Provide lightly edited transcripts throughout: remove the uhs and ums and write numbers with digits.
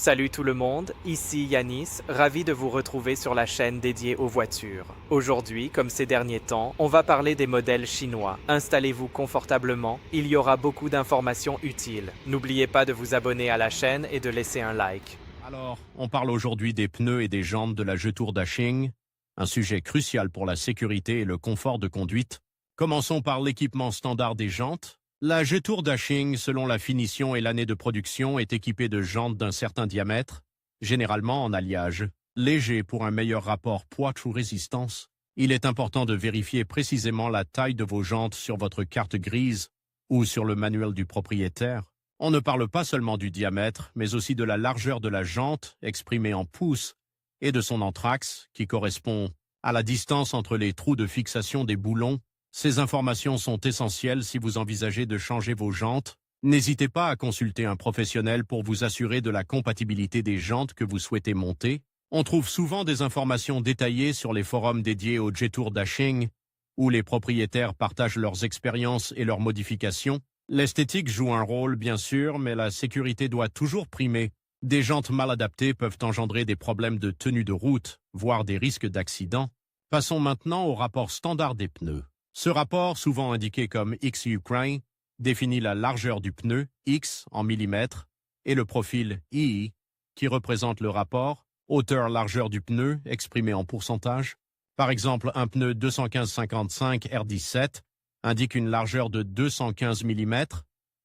Salut tout le monde, ici Yanis, ravi de vous retrouver sur la chaîne dédiée aux voitures. Aujourd'hui, comme ces derniers temps, on va parler des modèles chinois. Installez-vous confortablement, il y aura beaucoup d'informations utiles. N'oubliez pas de vous abonner à la chaîne et de laisser un like. Alors, on parle aujourd'hui des pneus et des jantes de la Jetour Dashing, un sujet crucial pour la sécurité et le confort de conduite. Commençons par l'équipement standard des jantes. La Jetour Dashing, selon la finition et l'année de production, est équipée de jantes d'un certain diamètre, généralement en alliage, léger pour un meilleur rapport poids-résistance. Il est important de vérifier précisément la taille de vos jantes sur votre carte grise ou sur le manuel du propriétaire. On ne parle pas seulement du diamètre, mais aussi de la largeur de la jante, exprimée en pouces, et de son anthrax, qui correspond à la distance entre les trous de fixation des boulons. Ces informations sont essentielles si vous envisagez de changer vos jantes. N'hésitez pas à consulter un professionnel pour vous assurer de la compatibilité des jantes que vous souhaitez monter. On trouve souvent des informations détaillées sur les forums dédiés au Jetour Dashing, où les propriétaires partagent leurs expériences et leurs modifications. L'esthétique joue un rôle, bien sûr, mais la sécurité doit toujours primer. Des jantes mal adaptées peuvent engendrer des problèmes de tenue de route, voire des risques d'accident. Passons maintenant au rapport standard des pneus. Ce rapport, souvent indiqué comme XUK, définit la largeur du pneu, X en millimètres, et le profil I, qui représente le rapport, hauteur-largeur du pneu, exprimé en pourcentage. Par exemple, un pneu 215-55 R17 indique une largeur de 215 mm,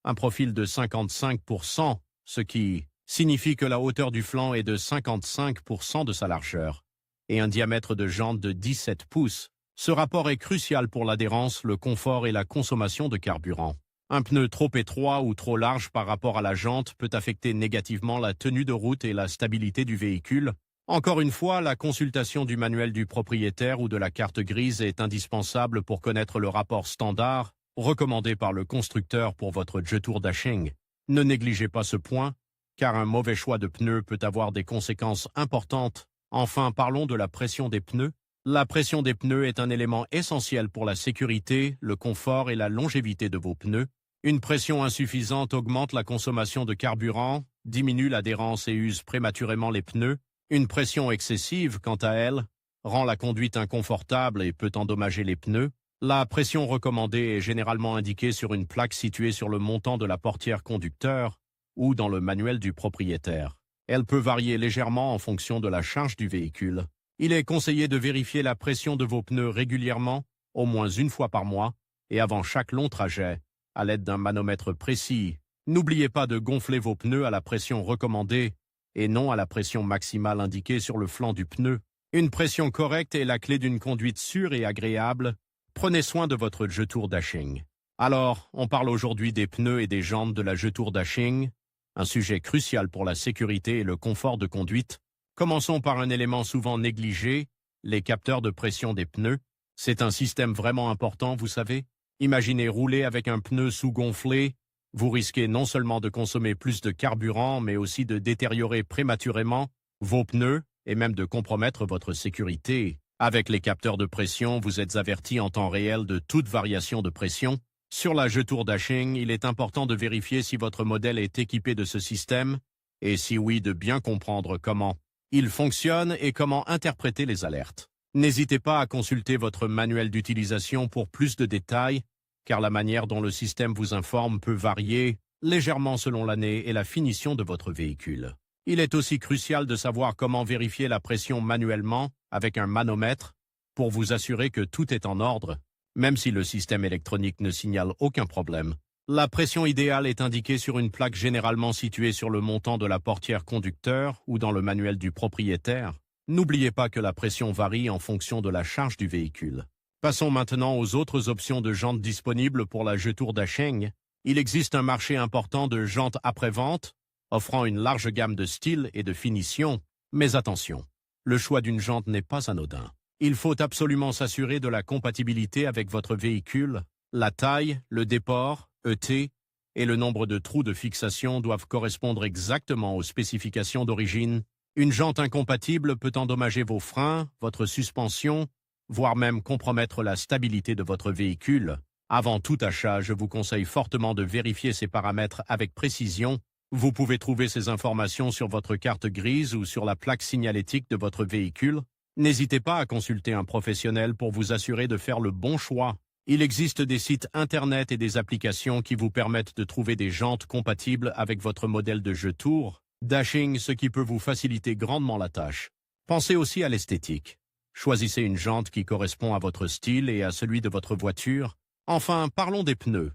un profil de 55%, ce qui signifie que la hauteur du flanc est de 55% de sa largeur, et un diamètre de jante de 17 pouces. Ce rapport est crucial pour l'adhérence, le confort et la consommation de carburant. Un pneu trop étroit ou trop large par rapport à la jante peut affecter négativement la tenue de route et la stabilité du véhicule. Encore une fois, la consultation du manuel du propriétaire ou de la carte grise est indispensable pour connaître le rapport standard recommandé par le constructeur pour votre Jetour Dashing. Ne négligez pas ce point, car un mauvais choix de pneus peut avoir des conséquences importantes. Enfin, parlons de la pression des pneus. La pression des pneus est un élément essentiel pour la sécurité, le confort et la longévité de vos pneus. Une pression insuffisante augmente la consommation de carburant, diminue l'adhérence et use prématurément les pneus. Une pression excessive, quant à elle, rend la conduite inconfortable et peut endommager les pneus. La pression recommandée est généralement indiquée sur une plaque située sur le montant de la portière conducteur ou dans le manuel du propriétaire. Elle peut varier légèrement en fonction de la charge du véhicule. Il est conseillé de vérifier la pression de vos pneus régulièrement, au moins une fois par mois, et avant chaque long trajet, à l'aide d'un manomètre précis. N'oubliez pas de gonfler vos pneus à la pression recommandée et non à la pression maximale indiquée sur le flanc du pneu. Une pression correcte est la clé d'une conduite sûre et agréable. Prenez soin de votre Jetour Dashing. Alors, on parle aujourd'hui des pneus et des jantes de la Jetour Dashing, un sujet crucial pour la sécurité et le confort de conduite. Commençons par un élément souvent négligé, les capteurs de pression des pneus. C'est un système vraiment important, vous savez. Imaginez rouler avec un pneu sous-gonflé. Vous risquez non seulement de consommer plus de carburant, mais aussi de détériorer prématurément vos pneus et même de compromettre votre sécurité. Avec les capteurs de pression, vous êtes averti en temps réel de toute variation de pression. Sur la Jetour Dashing, il est important de vérifier si votre modèle est équipé de ce système, et si oui, de bien comprendre comment il fonctionne et comment interpréter les alertes. N'hésitez pas à consulter votre manuel d'utilisation pour plus de détails, car la manière dont le système vous informe peut varier légèrement selon l'année et la finition de votre véhicule. Il est aussi crucial de savoir comment vérifier la pression manuellement avec un manomètre pour vous assurer que tout est en ordre, même si le système électronique ne signale aucun problème. La pression idéale est indiquée sur une plaque généralement située sur le montant de la portière conducteur ou dans le manuel du propriétaire. N'oubliez pas que la pression varie en fonction de la charge du véhicule. Passons maintenant aux autres options de jantes disponibles pour la Jetour Dashing. Il existe un marché important de jantes après-vente, offrant une large gamme de styles et de finitions. Mais attention, le choix d'une jante n'est pas anodin. Il faut absolument s'assurer de la compatibilité avec votre véhicule. La taille, le déport, ET et le nombre de trous de fixation doivent correspondre exactement aux spécifications d'origine. Une jante incompatible peut endommager vos freins, votre suspension, voire même compromettre la stabilité de votre véhicule. Avant tout achat, je vous conseille fortement de vérifier ces paramètres avec précision. Vous pouvez trouver ces informations sur votre carte grise ou sur la plaque signalétique de votre véhicule. N'hésitez pas à consulter un professionnel pour vous assurer de faire le bon choix. Il existe des sites internet et des applications qui vous permettent de trouver des jantes compatibles avec votre modèle de jetour dashing, ce qui peut vous faciliter grandement la tâche. Pensez aussi à l'esthétique. Choisissez une jante qui correspond à votre style et à celui de votre voiture. Enfin, parlons des pneus.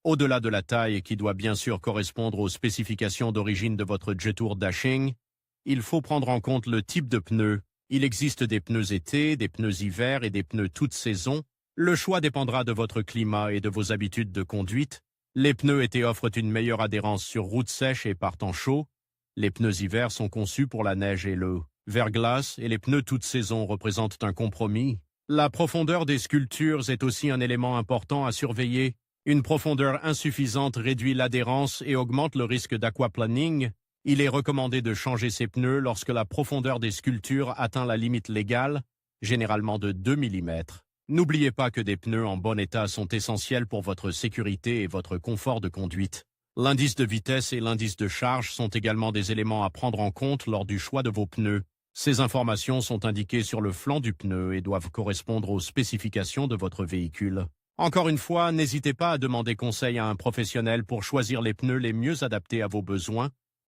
Au-delà de la taille qui doit bien sûr correspondre aux spécifications d'origine de votre jetour dashing, il faut prendre en compte le type de pneus. Il existe des pneus été, des pneus hiver et des pneus toute saison. Le choix dépendra de votre climat et de vos habitudes de conduite. Les pneus été offrent une meilleure adhérence sur route sèche et par temps chaud. Les pneus hiver sont conçus pour la neige et le verglas et les pneus toute saison représentent un compromis. La profondeur des sculptures est aussi un élément important à surveiller. Une profondeur insuffisante réduit l'adhérence et augmente le risque d'aquaplaning. Il est recommandé de changer ces pneus lorsque la profondeur des sculptures atteint la limite légale, généralement de 2 mm. N'oubliez pas que des pneus en bon état sont essentiels pour votre sécurité et votre confort de conduite. L'indice de vitesse et l'indice de charge sont également des éléments à prendre en compte lors du choix de vos pneus. Ces informations sont indiquées sur le flanc du pneu et doivent correspondre aux spécifications de votre véhicule. Encore une fois, n'hésitez pas à demander conseil à un professionnel pour choisir les pneus les mieux adaptés à vos besoins.